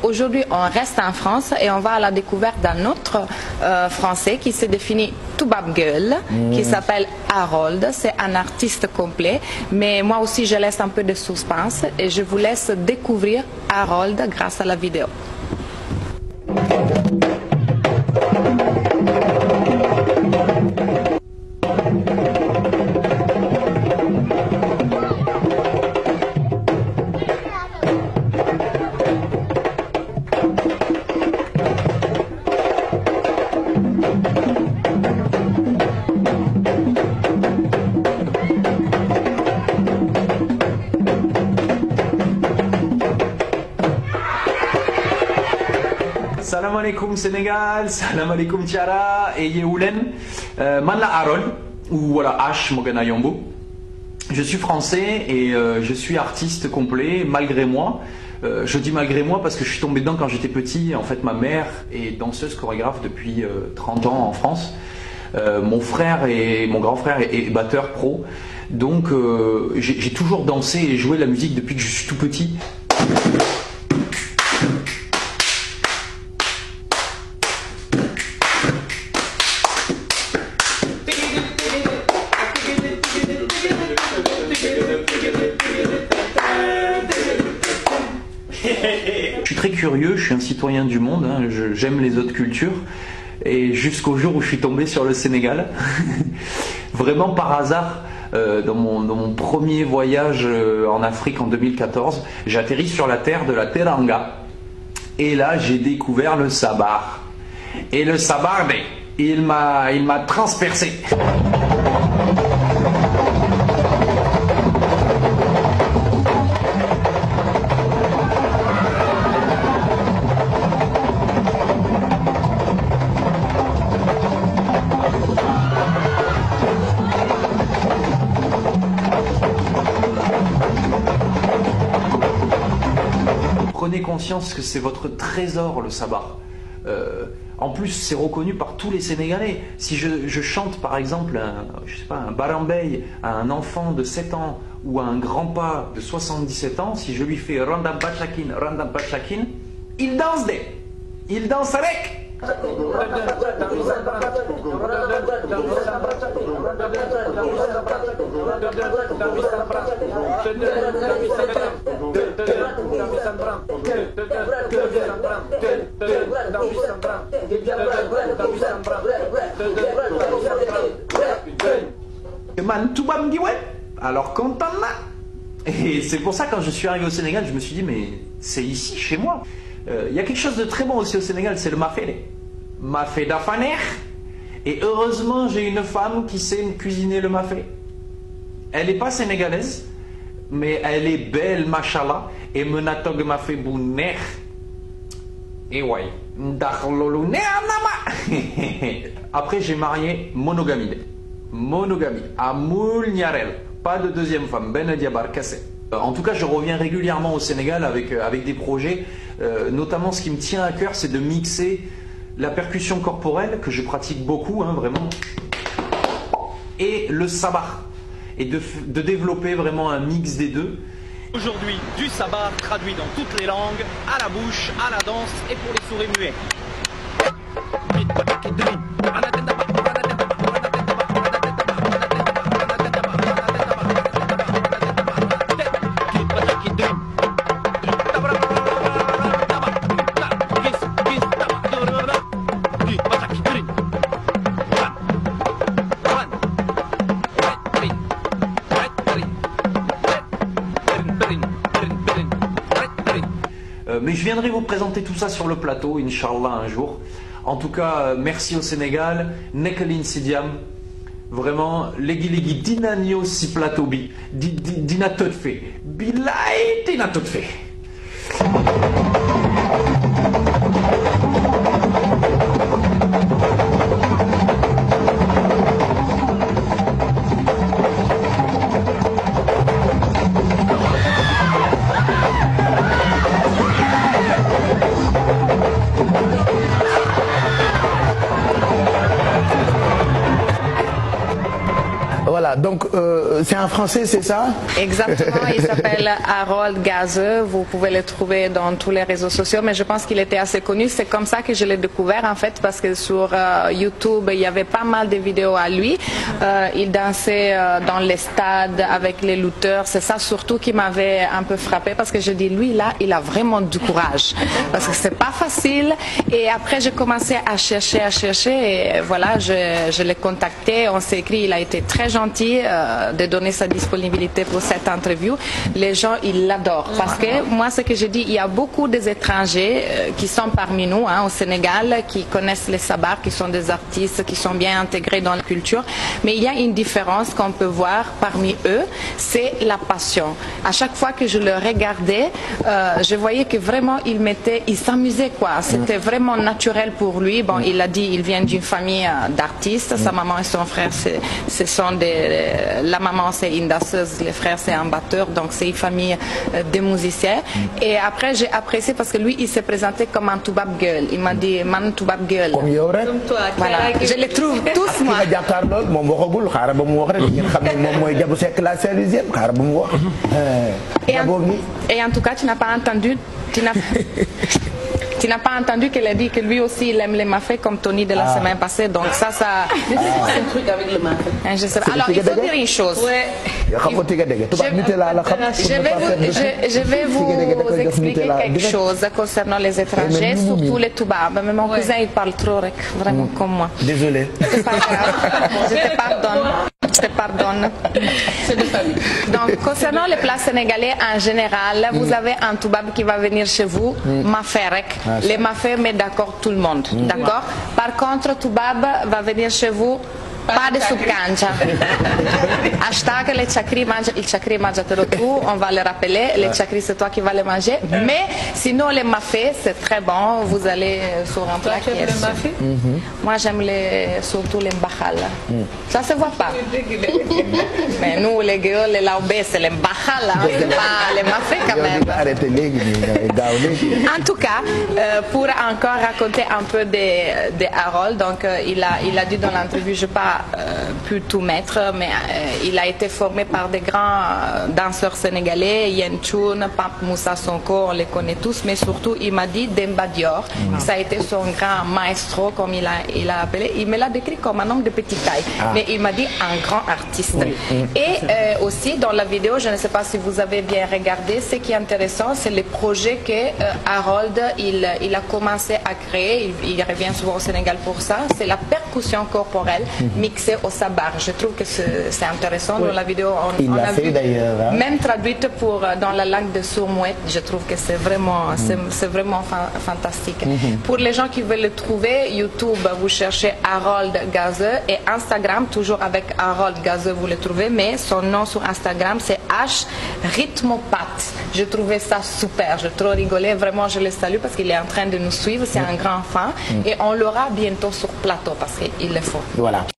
Aujourd'hui, on reste en France et on va à la découverte d'un autre Français qui se définit Toubab Gueule, qui s'appelle Harold. C'est un artiste complet, mais moi aussi je laisse un peu de suspense et je vous laisse découvrir Harold grâce à la vidéo. Salam alaikum Sénégal, salam alaikum Tiara et Yehoulen. Manla Harold, ou voilà H Mogana Yombo. Je suis français et je suis artiste complet malgré moi. Je dis malgré moi parce que je suis tombé dedans quand j'étais petit. En fait, ma mère est danseuse chorégraphe depuis 30 ans en France. Mon frère et mon grand frère est batteur pro. Donc j'ai toujours dansé et joué de la musique depuis que je suis tout petit. Je suis très curieux, je suis un citoyen du monde, hein, j'aime les autres cultures. Et jusqu'au jour où je suis tombé sur le Sénégal, vraiment par hasard, dans mon premier voyage en Afrique en 2014, j'ai atterri sur la terre de la Teranga. Et là, j'ai découvert le sabar. Et le sabar, il m'a transpercé. Prenez conscience que c'est votre trésor, le sabar. En plus, c'est reconnu par tous les Sénégalais. Si je chante par exemple un barambey à un enfant de 7 ans ou à un grand-pas de 77 ans, si je lui fais Randa Bachakin, il danse il danse avec. Man, tout va me dire ouais. Alors content là. Et c'est pour ça quand je suis arrivé au Sénégal, je me suis dit mais c'est ici chez moi. Il y a quelque chose de très bon aussi au Sénégal, c'est le mafé. Mafé d'Afaner. Et heureusement, j'ai une femme qui sait cuisiner le mafé. Elle n'est pas sénégalaise, mais elle est belle, machallah. Et menatog mafé bouner. Et ouais. Après, j'ai marié monogamie. Monogamie. Amoul Nyarel. Pas de deuxième femme. Ben Diabar Kassé. En tout cas, je reviens régulièrement au Sénégal avec des projets. Notamment, ce qui me tient à cœur, c'est de mixer la percussion corporelle, que je pratique beaucoup, hein, vraiment, et le sabar. Et de développer vraiment un mix des deux. Aujourd'hui, du sabar traduit dans toutes les langues, à la bouche, à la danse et pour les souris muets. Mais je viendrai vous présenter tout ça sur le plateau, Inch'Allah, un jour. En tout cas, merci au Sénégal. Nekelin Sidiam. Vraiment, legi dinanio si plateau bi. Dina tot fait. Bilay dina tot fait. Voilà, Voilà, donc c'est un Français, c'est ça? Exactement, il s'appelle Harold Gazeux, vous pouvez le trouver dans tous les réseaux sociaux, mais je pense qu'il était assez connu, c'est comme ça que je l'ai découvert en fait, parce que sur YouTube, il y avait pas mal de vidéos à lui, il dansait dans les stades avec les lutteurs, c'est ça surtout qui m'avait un peu frappé, parce que je dis, lui là, il a vraiment du courage, parce que c'est pas facile, et après j'ai commencé à chercher, et voilà, je l'ai contacté, on s'est écrit, il a été très gentil de donner sa disponibilité pour cette interview. Les gens, ils l'adorent. Parce que moi, ce que je dis, il y a beaucoup des étrangers qui sont parmi nous, au Sénégal, qui connaissent les sabars, qui sont des artistes, qui sont bien intégrés dans la culture. Mais il y a une différence qu'on peut voir parmi eux, c'est la passion. À chaque fois que je le regardais, je voyais que vraiment, il s'amusait, quoi. C'était vraiment naturel pour lui. Bon, il a dit, il vient d'une famille d'artistes. Sa maman et son frère, ce sont la maman c'est une danseuse, les frères c'est un batteur, donc c'est une famille de musiciens. Et après j'ai apprécié parce que lui il s'est présenté comme un Toubab Girl. Il m'a dit man Toubab Girl. Comme yow rek. Voilà, je les trouve tous moi. ki nga jàkkaarloog moom waxagul xaaral ba mu wax rek ngeen xam ne moom mooy Diabou Seck la Saint-Louisienne xaaral ba mu wax. Et en tout cas tu n'as pas entendu. Tu n'as pas entendu qu'elle a dit que lui aussi il aime les mafés comme Tony de la semaine passée, donc ça. C'est un truc avec le mafé. Je sais pas. Alors il faut dire une chose. Je vais vous expliquer quelque chose concernant les étrangers, surtout les Toubabs. Mais mon cousin il parle trop, vraiment comme moi. Désolé. C'est pas grave. Je te pardonne. Je te pardonne. C'est de famille. Donc, concernant les plats sénégalais en général, vous avez un Toubab qui va venir chez vous, Maferek. Les Mafé met d'accord tout le monde. D'accord? Par contre, Toubab va venir chez vous. Pas de soupe cancha. Hashtag les chakris mangent, il chakri mangiatelo tu, on va le rappeler, les chakris c'est toi qui vas les manger. Mais sinon les mafés c'est très bon, vous allez sur un plat qui est Moi j'aime surtout les mbahal. Ça se voit pas. Mais nous les gueux, les laobés c'est les mbahal, c'est pas les mafés quand même. En tout cas, pour encore raconter un peu de Harold, donc il a dit dans l'interview, je pas pu tout mettre, mais il a été formé par des grands danseurs sénégalais, Yen Choun, Pape Moussa Sonko, on les connaît tous, mais surtout il m'a dit Demba Dior, ça a été son grand maestro, comme il a appelé, il me l'a décrit comme un homme de petite taille, mais il m'a dit un grand artiste. Et aussi dans la vidéo, je ne sais pas si vous avez bien regardé, ce qui est intéressant, c'est les projets que Harold il a commencé à créer, il revient souvent au Sénégal pour ça, c'est la percussion corporelle mixée au sabar. Je trouve que c'est intéressant. Dans la vidéo, on a vu, même traduite dans la langue de sourd-muette, je trouve que c'est vraiment fantastique. Pour les gens qui veulent le trouver, YouTube, vous cherchez Harold Gazeux, et Instagram, toujours avec Harold Gazeux, vous le trouvez, mais son nom sur Instagram, c'est H Rythmopath. Je trouvais ça super, j'ai trop rigolé, vraiment je le salue parce qu'il est en train de nous suivre, c'est un grand fan, et on l'aura bientôt sur plateau parce qu'il le faut. Voilà.